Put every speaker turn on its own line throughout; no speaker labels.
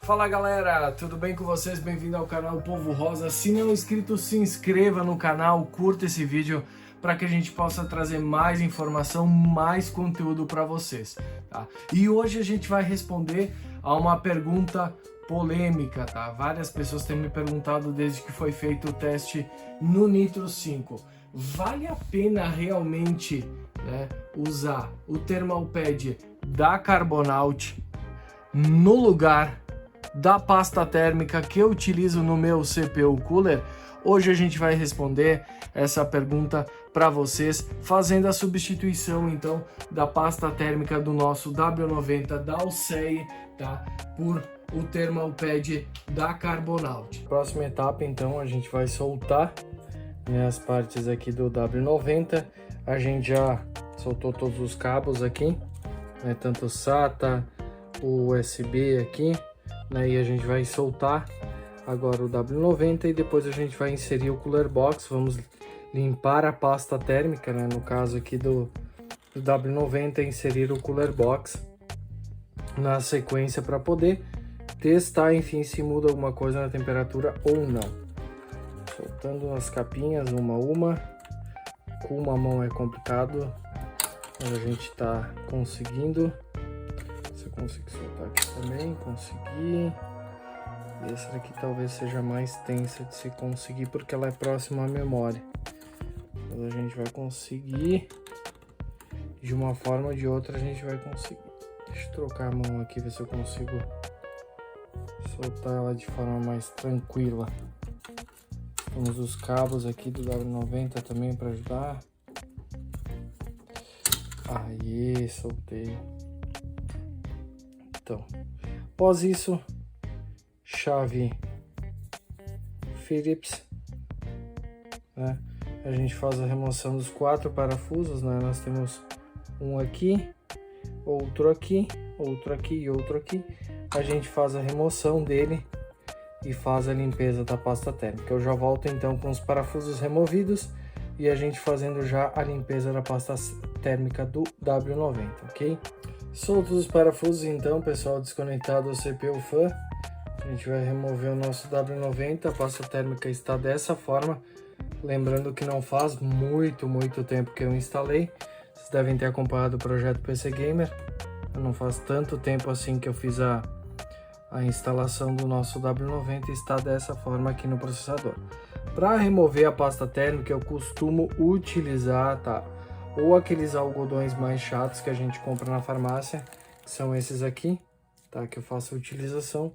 Fala galera, tudo bem com vocês? Bem-vindo ao canal Povo Rosa. Se não é inscrito, se inscreva no canal, curta esse vídeo para que a gente possa trazer mais informação, mais conteúdo para vocês, tá? E hoje a gente vai responder a uma pergunta polêmica, tá? Várias pessoas têm me perguntado desde que foi feito o teste no Nitro 5. Vale a pena realmente, né, usar o Thermal Pad da Carbonaut no lugar da pasta térmica que eu utilizo no meu CPU Cooler? Hoje a gente vai responder essa pergunta para vocês, fazendo a substituição então da pasta térmica do nosso W90 da Alcei, tá, por o Thermal Pad da Carbonaut. Próxima etapa então, a gente vai soltar, né, as partes aqui do W90. A gente já soltou todos os cabos aqui, né, tanto o SATA, o USB aqui, né, e a gente vai soltar agora o W90 e depois a gente vai inserir o Cooler Box. Vamos limpar a pasta térmica, né, no caso aqui do W90, inserir o Cooler Box na sequência para poder testar, enfim, se muda alguma coisa na temperatura ou não. Soltando as capinhas uma a uma, com uma mão é complicado, mas a gente está conseguindo. Se eu conseguir soltar aqui também, consegui. E essa daqui talvez seja mais tensa de se conseguir porque ela é próxima à memória. Mas a gente vai conseguir, de uma forma ou de outra a gente vai conseguir. Deixa eu trocar a mão aqui, ver se eu consigo soltar ela de forma mais tranquila. Temos os cabos aqui do W90 também para ajudar. Aí, soltei. Então, após isso, chave Phillips, né? A gente faz a remoção dos 4 parafusos, né? Nós temos um aqui, outro aqui, outro aqui e outro aqui. A gente faz a remoção dele e faz a limpeza da pasta térmica. Eu já volto então com os parafusos removidos e a gente fazendo já a limpeza da pasta térmica do W90, ok? Soltos os parafusos então, pessoal, desconectado o CPU fan, a gente vai remover o nosso W90. A pasta térmica está dessa forma, lembrando que não faz muito tempo que eu instalei. Vocês devem ter acompanhado o projeto PC Gamer, não faz tanto tempo assim que eu fiz a instalação do nosso W90 e está dessa forma aqui no processador. Para remover a pasta térmica eu costumo utilizar, tá, ou aqueles algodões mais chatos que a gente compra na farmácia, que são esses aqui, tá, que eu faço a utilização,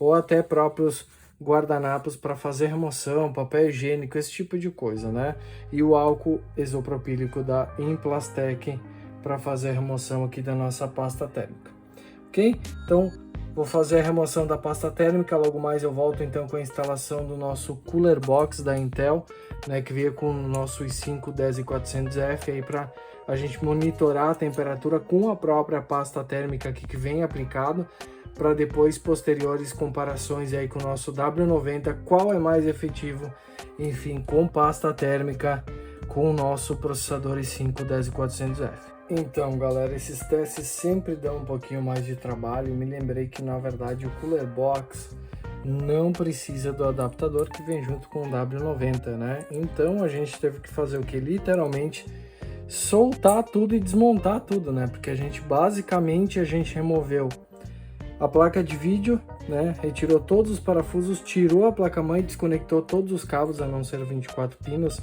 ou até próprios guardanapos para fazer remoção, papel higiênico, esse tipo de coisa, né? E o álcool isopropílico da Implastec para fazer a remoção aqui da nossa pasta térmica, ok? Então vou fazer a remoção da pasta térmica, logo mais eu volto então com a instalação do nosso Cooler Box da Intel, né, que veio com o nosso i5 10400F aí para a gente monitorar a temperatura com a própria pasta térmica aqui que vem aplicado, para depois posteriores comparações aí com o nosso W90, qual é mais efetivo, enfim, com pasta térmica com o nosso processador i5 10400F. Então galera, esses testes sempre dão um pouquinho mais de trabalho. Me lembrei que na verdade o Cooler Box não precisa do adaptador que vem junto com o W90, né? Então a gente teve que fazer o que? Literalmente soltar tudo e desmontar tudo, né? Porque a gente basicamente removeu a placa de vídeo, né? Retirou todos os parafusos, tirou a placa-mãe, desconectou todos os cabos, a não ser 24 pinos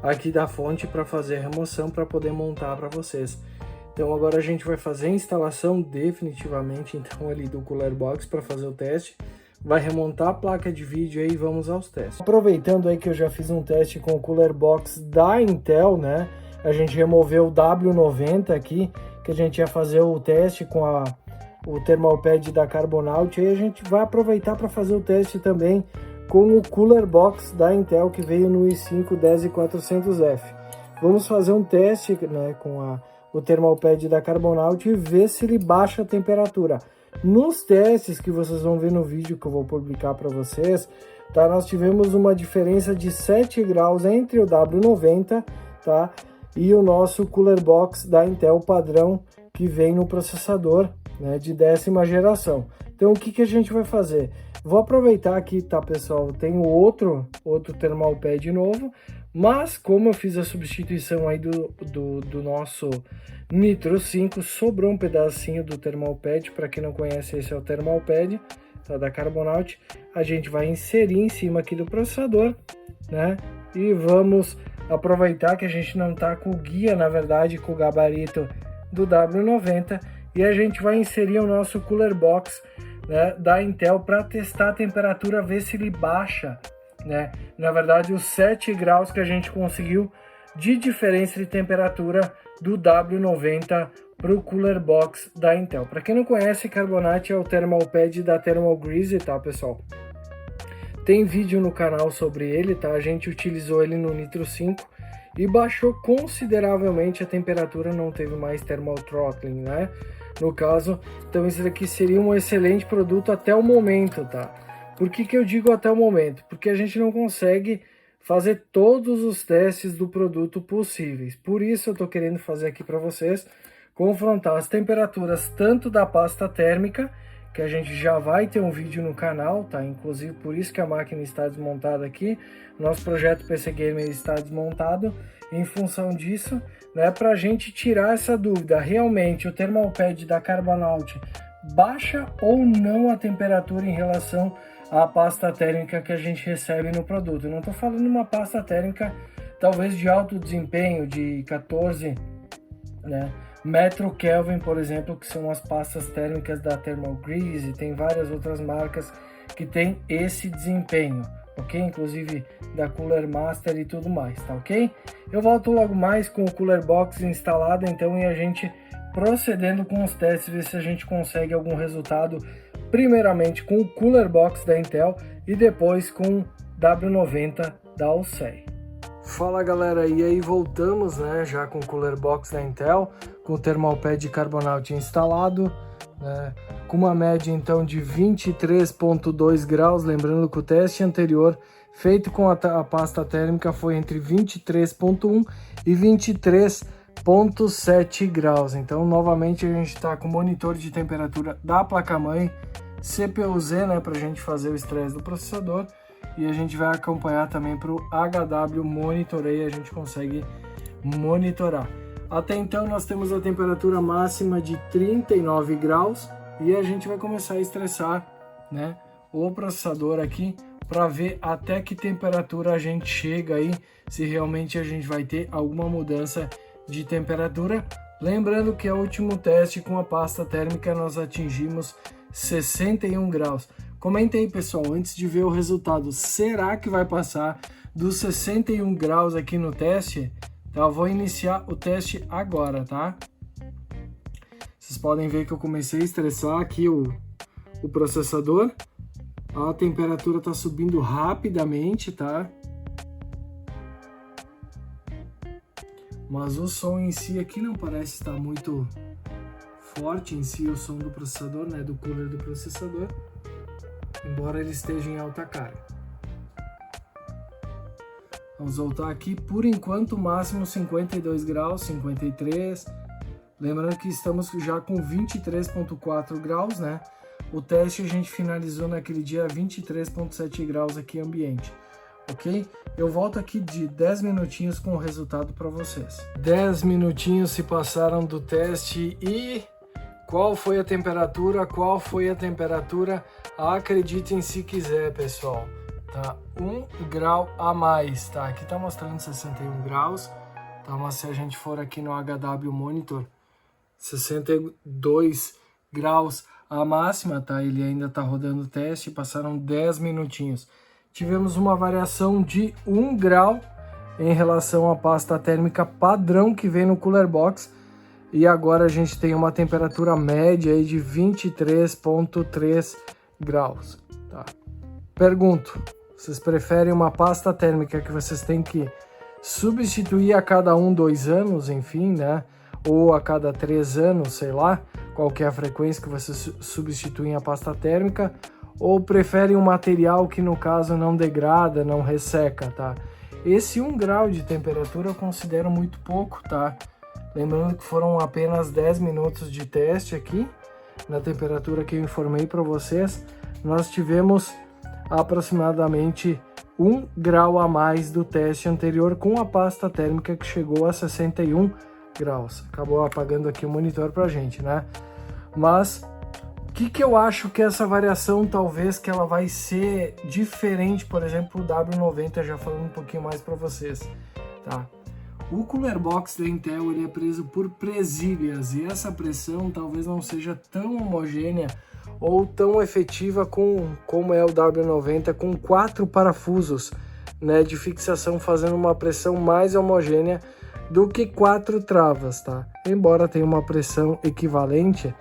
aqui da fonte para fazer a remoção, para poder montar para vocês. Então agora a gente vai fazer a instalação definitivamente então ali do Cooler Box para fazer o teste, vai remontar a placa de vídeo aí e vamos aos testes. Aproveitando aí que eu já fiz um teste com o Cooler Box da Intel, né? A gente removeu o W90 aqui, que a gente ia fazer o teste com o Thermal Pad da Carbonaut, aí a gente vai aproveitar para fazer o teste também com o Cooler Box da Intel que veio no i5 10400F. Vamos fazer um teste, né, com o Thermal Pad da Carbonaut e ver se ele baixa a temperatura. Nos testes que vocês vão ver no vídeo que eu vou publicar para vocês, tá, nós tivemos uma diferença de 7 graus entre o W90, tá, e o nosso Cooler Box da Intel padrão que vem no processador, né, de 10ª geração. Então o que a gente vai fazer? Vou aproveitar aqui, tá, pessoal? Tenho outro thermal pad novo, mas como eu fiz a substituição aí do nosso Nitro 5, sobrou um pedacinho do thermal pad. Para quem não conhece, esse é o thermal pad, tá, da Carbonaut. A gente vai inserir em cima aqui do processador, né? E vamos aproveitar que a gente não tá com o guia, na verdade, com o gabarito do W90, e a gente vai inserir o nosso cooler box, né, da Intel para testar a temperatura, ver se ele baixa, né? Na verdade, os 7 graus que a gente conseguiu de diferença de temperatura do W90 para o cooler box da Intel. Para quem não conhece, Carbonaut é o thermal pad da Thermal Grease, tá, pessoal? Tem vídeo no canal sobre ele, tá? A gente utilizou ele no Nitro 5 e baixou consideravelmente a temperatura, não teve mais thermal throttling, né? No caso, então isso daqui seria um excelente produto até o momento, tá? Por que eu digo até o momento? Porque a gente não consegue fazer todos os testes do produto possíveis. Por isso eu tô querendo fazer aqui para vocês, confrontar as temperaturas tanto da pasta térmica, que a gente já vai ter um vídeo no canal, tá? Inclusive por isso que a máquina está desmontada aqui. Nosso projeto PC Gamer está desmontado em função disso, né? Pra gente tirar essa dúvida, realmente o thermal pad da Carbonaut baixa ou não a temperatura em relação à pasta térmica que a gente recebe no produto. Eu não estou falando de uma pasta térmica talvez de alto desempenho, de 14, né, metro Kelvin, por exemplo, que são as pastas térmicas da Thermal Grease. Tem várias outras marcas que tem esse desempenho, ok? Inclusive da Cooler Master e tudo mais, tá ok? Eu volto logo mais com o Cooler Box instalado, então, e a gente procedendo com os testes, ver se a gente consegue algum resultado, primeiramente com o Cooler Box da Intel e depois com o W90 da Alcei. Fala galera, e aí voltamos, né, já com o Cooler Box da Intel, com o thermal pad de Carbonaut instalado, né, com uma média então de 23,2 graus, lembrando que o teste anterior feito com a pasta térmica foi entre 23,1 e 23,7 graus. Então novamente a gente está com o monitor de temperatura da placa-mãe, CPU-Z, né, para a gente fazer o estresse do processador, e a gente vai acompanhar também para o HW Monitor, aí a gente consegue monitorar. Até então nós temos a temperatura máxima de 39 graus e a gente vai começar a estressar, né, o processador aqui para ver até que temperatura a gente chega aí, se realmente a gente vai ter alguma mudança de temperatura. Lembrando que o último teste com a pasta térmica nós atingimos 61 graus. Comenta aí, pessoal, antes de ver o resultado, será que vai passar dos 61 graus aqui no teste? Então eu vou iniciar o teste agora, tá? Vocês podem ver que eu comecei a estressar aqui o processador. A temperatura está subindo rapidamente, tá? Mas o som em si aqui não parece estar muito forte em si, o som do processador, né? Do cooler do processador. Embora ele esteja em alta carga. Vamos voltar aqui, por enquanto máximo 52 graus, 53. Lembrando que estamos já com 23,4 graus, né? O teste a gente finalizou naquele dia 23,7 graus aqui ambiente, ok? Eu volto aqui de 10 minutinhos com o resultado para vocês. 10 minutinhos se passaram do teste e... qual foi a temperatura? Qual foi a temperatura? Acreditem se quiser, pessoal. Tá 1 grau a mais, tá? Aqui tá mostrando 61 graus, tá? Mas se a gente for aqui no HW Monitor, 62 graus a máxima, tá? Ele ainda tá rodando o teste, passaram 10 minutinhos. Tivemos uma variação de 1 grau em relação à pasta térmica padrão que vem no Cooler Box. E agora a gente tem uma temperatura média aí de 23,3 graus, tá? Pergunto, vocês preferem uma pasta térmica que vocês têm que substituir a cada 1, 2 anos, enfim, né? Ou a cada 3 anos, sei lá, qual que é a frequência que vocês substituem a pasta térmica? Ou preferem um material que no caso não degrada, não resseca, tá? Esse 1 grau de temperatura eu considero muito pouco, tá? Lembrando que foram apenas 10 minutos de teste aqui, na temperatura que eu informei para vocês, nós tivemos aproximadamente 1 grau a mais do teste anterior com a pasta térmica que chegou a 61 graus. Acabou apagando aqui o monitor pra gente, né? Mas o que eu acho que essa variação talvez que ela vai ser diferente, por exemplo, o W90, já falando um pouquinho mais para vocês, tá? O Cooler Box da Intel ele é preso por presilhas e essa pressão talvez não seja tão homogênea ou tão efetiva como é o W90 com 4 parafusos, né, de fixação fazendo uma pressão mais homogênea do que 4 travas, tá? Embora tenha uma pressão equivalente,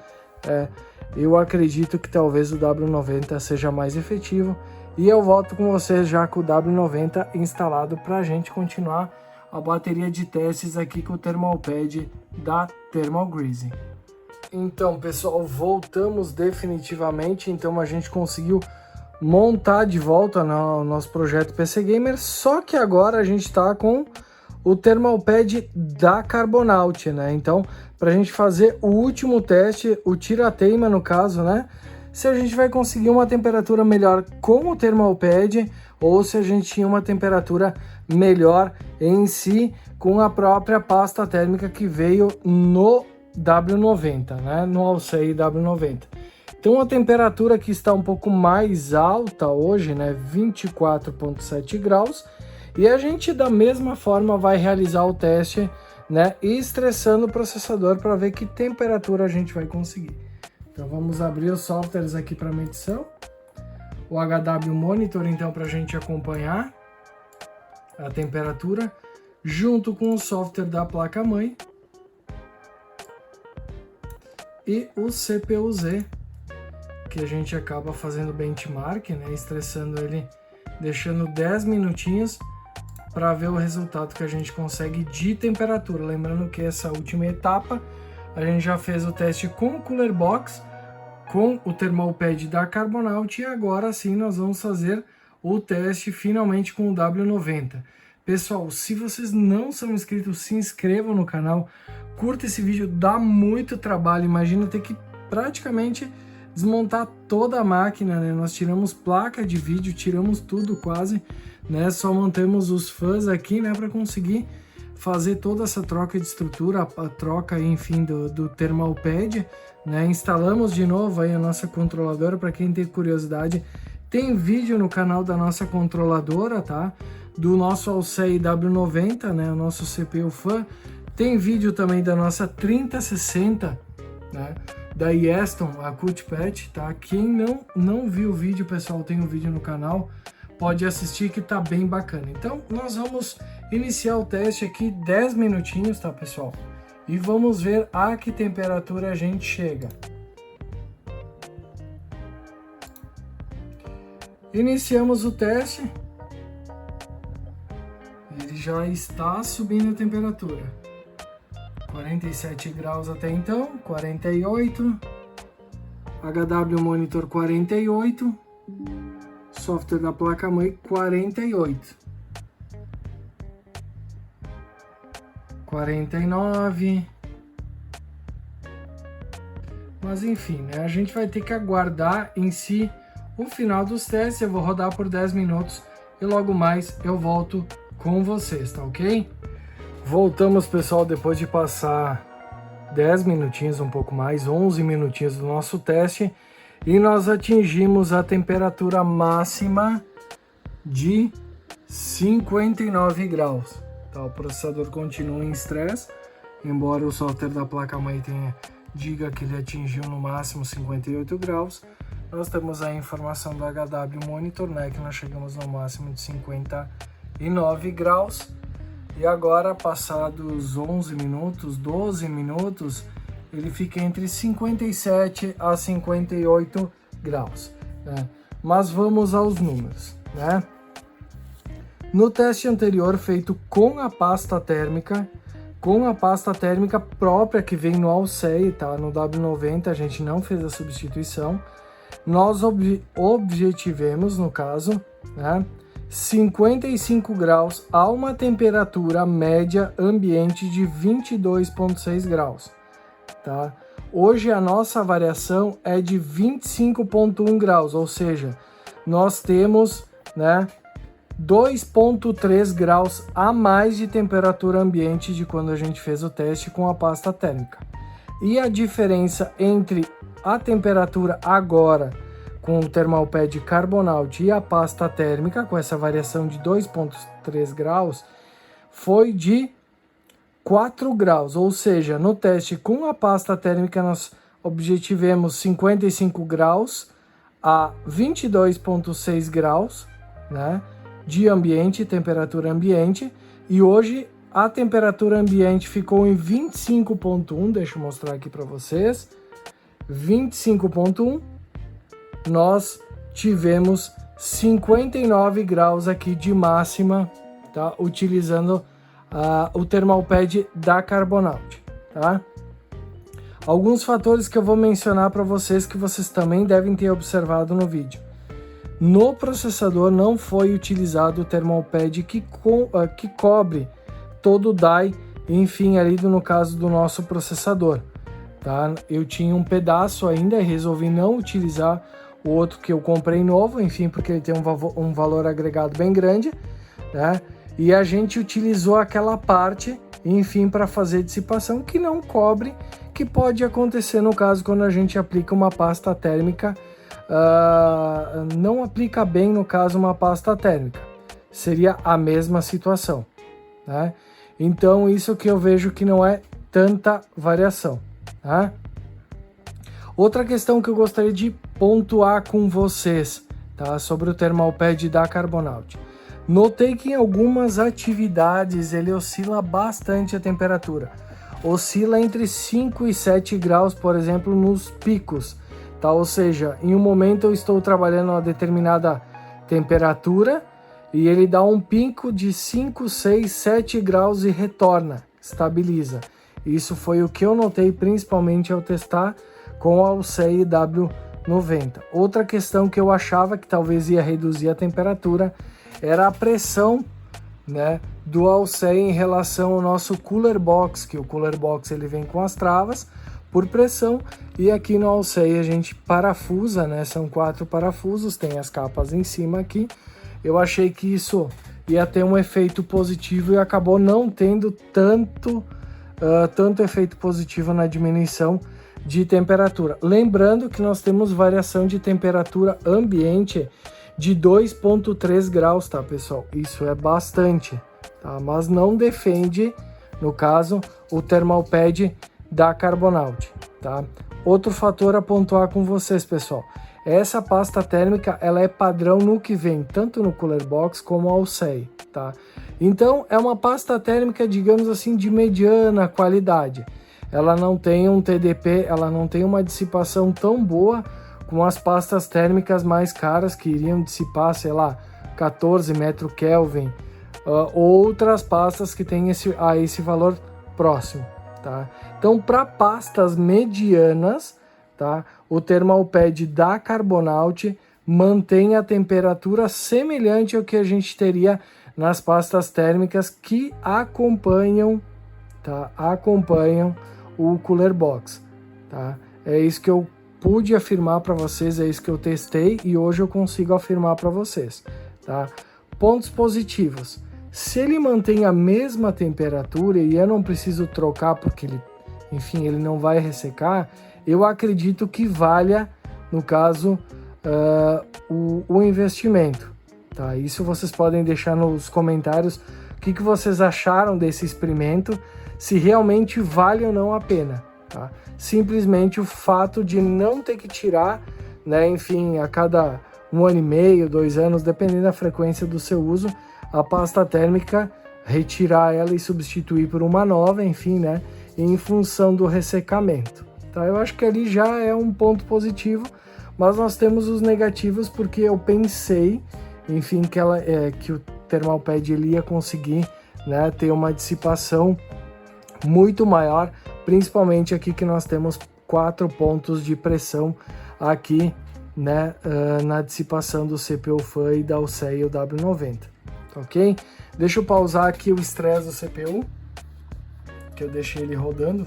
eu acredito que talvez o W90 seja mais efetivo e eu volto com vocês já com o W90 instalado para a gente continuar a bateria de testes aqui com o Thermalpad da Thermal Greasy. Então, pessoal, voltamos definitivamente. Então, a gente conseguiu montar de volta no nosso projeto PC Gamer, só que agora a gente está com o Thermalpad da Carbonaut, né? Então, para a gente fazer o último teste, o tira-teima no caso, né? Se a gente vai conseguir uma temperatura melhor com o Thermalpad ou se a gente tinha uma temperatura melhor em si com a própria pasta térmica que veio no W90, né? No Alcei W90. Então a temperatura que está um pouco mais alta hoje, né? 24,7 graus. E a gente da mesma forma vai realizar o teste, né? Estressando o processador para ver que temperatura a gente vai conseguir. Então vamos abrir os softwares aqui para medição. O HW Monitor, então, para a gente acompanhar a temperatura, junto com o software da placa-mãe. E o CPU-Z, que a gente acaba fazendo benchmark, né? Estressando ele, deixando 10 minutinhos para ver o resultado que a gente consegue de temperatura. Lembrando que essa última etapa, a gente já fez o teste com o Cooler Box, com o Thermalpad da Carbonaut e agora sim nós vamos fazer o teste finalmente com o W90. Pessoal, se vocês não são inscritos, se inscrevam no canal, curta esse vídeo, dá muito trabalho, imagina ter que praticamente desmontar toda a máquina, né? Nós tiramos placa de vídeo, tiramos tudo quase, né? Só montamos os fãs aqui, né, para conseguir fazer toda essa troca de estrutura, a troca, enfim, do Thermalpad, né? Instalamos de novo aí a nossa controladora, para quem tem curiosidade, tem vídeo no canal da nossa controladora, tá? Do nosso Alcei W90, né? O nosso CPU fan. Tem vídeo também da nossa 3060, né? Da Yeston, a CutPatch, tá? Quem não viu o vídeo, pessoal, tem um vídeo no canal, pode assistir que tá bem bacana. Então, nós vamos iniciar o teste aqui 10 minutinhos, tá, pessoal? E vamos ver a que temperatura a gente chega. Iniciamos o teste. Ele já está subindo a temperatura. 47 graus até então, 48. HW Monitor 48. Software da placa-mãe 48. 49. Mas enfim, né? A gente vai ter que aguardar em si o final dos testes. Eu vou rodar por 10 minutos e logo mais eu volto com vocês, tá ok? Voltamos, pessoal, depois de passar 10 minutinhos, um pouco mais, 11 minutinhos do nosso teste, e nós atingimos a temperatura máxima de 59 graus. Tá, o processador continua em estresse, embora o software da placa-mãe diga que ele atingiu no máximo 58 graus. Nós temos a informação do HW Monitor, né, que nós chegamos no máximo de 59 graus. E agora, passados 11 minutos, 12 minutos, ele fica entre 57 a 58 graus, né? Mas vamos aos números, né? No teste anterior feito com a pasta térmica própria que vem no Alcei, tá? No W90 a gente não fez a substituição. Nós objetivemos, no caso, né, 55 graus a uma temperatura média ambiente de 22,6 graus, tá? Hoje a nossa variação é de 25,1 graus, ou seja, nós temos, né, 2,3 graus a mais de temperatura ambiente de quando a gente fez o teste com a pasta térmica. E a diferença entre a temperatura agora com o Thermalpad Carbonaut e a pasta térmica, com essa variação de 2,3 graus, foi de 4 graus, ou seja, no teste com a pasta térmica nós obtivemos 55 graus a 22,6 graus, né, de ambiente, temperatura ambiente, e hoje a temperatura ambiente ficou em 25,1, deixa eu mostrar aqui para vocês, 25,1, nós tivemos 59 graus aqui de máxima, tá, utilizando o Thermalpad da Carbonaut, tá? Alguns fatores que eu vou mencionar para vocês que vocês também devem ter observado no vídeo. No processador não foi utilizado o Thermalpad que cobre todo o die, enfim, ali no caso do nosso processador, tá? Eu tinha um pedaço ainda e resolvi não utilizar o outro que eu comprei novo, enfim, porque ele tem um valor agregado bem grande, né? E a gente utilizou aquela parte, enfim, para fazer dissipação que não cobre, que pode acontecer no caso quando a gente aplica uma pasta térmica, não aplica bem no caso uma pasta térmica, seria a mesma situação, né? Então isso que eu vejo que não é tanta variação, tá? Outra questão que eu gostaria de pontuar com vocês, tá, sobre o Thermalpad da Carbonaut. Notei que em algumas atividades ele oscila bastante a temperatura. Oscila entre 5 e 7 graus, por exemplo, nos picos, tá? Ou seja, em um momento eu estou trabalhando a uma determinada temperatura e ele dá um pico de 5, 6, 7 graus e retorna, estabiliza. Isso foi o que eu notei principalmente ao testar com a Alcei W90. Outra questão que eu achava que talvez ia reduzir a temperatura era a pressão, né, do Alcei em relação ao nosso Cooler Box, que o Cooler Box ele vem com as travas por pressão, e aqui no Alcei a gente parafusa, né, são 4 parafusos, tem as capas em cima aqui. Eu achei que isso ia ter um efeito positivo e acabou não tendo tanto efeito positivo na diminuição de temperatura. Lembrando que nós temos variação de temperatura ambiente de 2,3 graus, tá, pessoal? Isso é bastante, tá? Mas não defende, no caso, o Thermalpad da Carbonaut, tá? Outro fator a pontuar com vocês, pessoal. Essa pasta térmica, ela é padrão no que vem, tanto no Cooler Box como Alcei, tá? Então, é uma pasta térmica, digamos assim, de mediana qualidade. Ela não tem um TDP, ela não tem uma dissipação tão boa com as pastas térmicas mais caras que iriam dissipar, sei lá, 14 metro Kelvin, outras pastas que têm esse valor próximo, tá? Então, para pastas medianas, tá, o Thermalpad da Carbonaut mantém a temperatura semelhante ao que a gente teria nas pastas térmicas que acompanham, tá, o Cooler Box, tá? É isso que eu pude afirmar para vocês, é isso que eu testei e hoje eu consigo afirmar para vocês, tá? Pontos positivos. Se ele mantém a mesma temperatura e eu não preciso trocar porque ele, enfim, ele não vai ressecar, eu acredito que valha, no caso, o investimento, tá? Isso vocês podem deixar nos comentários o que vocês acharam desse experimento, se realmente vale ou não a pena, tá? Simplesmente o fato de não ter que tirar, né, enfim, a cada 1 ano e meio, 2 anos, dependendo da frequência do seu uso, a pasta térmica, retirar ela e substituir por uma nova, enfim, né, em função do ressecamento, tá? Eu acho que ali já é um ponto positivo, mas nós temos os negativos porque eu pensei, enfim, que o Thermalpad ele ia conseguir, né, ter uma dissipação muito maior, principalmente aqui que nós temos 4 pontos de pressão aqui, né, na dissipação do CPU FAN e da Alcei W90, ok? Deixa eu pausar aqui o estresse do CPU, que eu deixei ele rodando,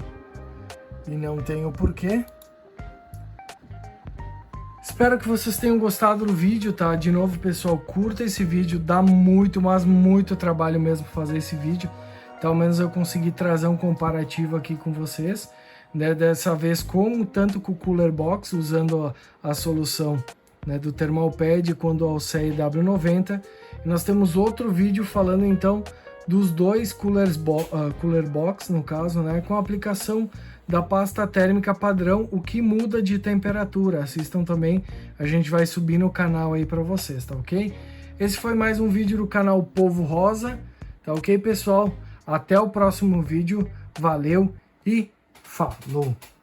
e não tem o porquê. Espero que vocês tenham gostado do vídeo, tá? De novo, pessoal, curta esse vídeo, dá muito, mas muito trabalho mesmo fazer esse vídeo. Então, ao menos eu consegui trazer um comparativo aqui com vocês, né? Dessa vez tanto com o Cooler Box, usando a solução, né, do Thermalpad, quanto ao CW90. E nós temos outro vídeo falando então dos dois Cooler Box, no caso, né, com a aplicação da pasta térmica padrão, o que muda de temperatura. Assistam também, a gente vai subir no canal aí para vocês, tá ok? Esse foi mais um vídeo do canal Povo Rosa, tá ok, pessoal? Até o próximo vídeo, valeu e falou!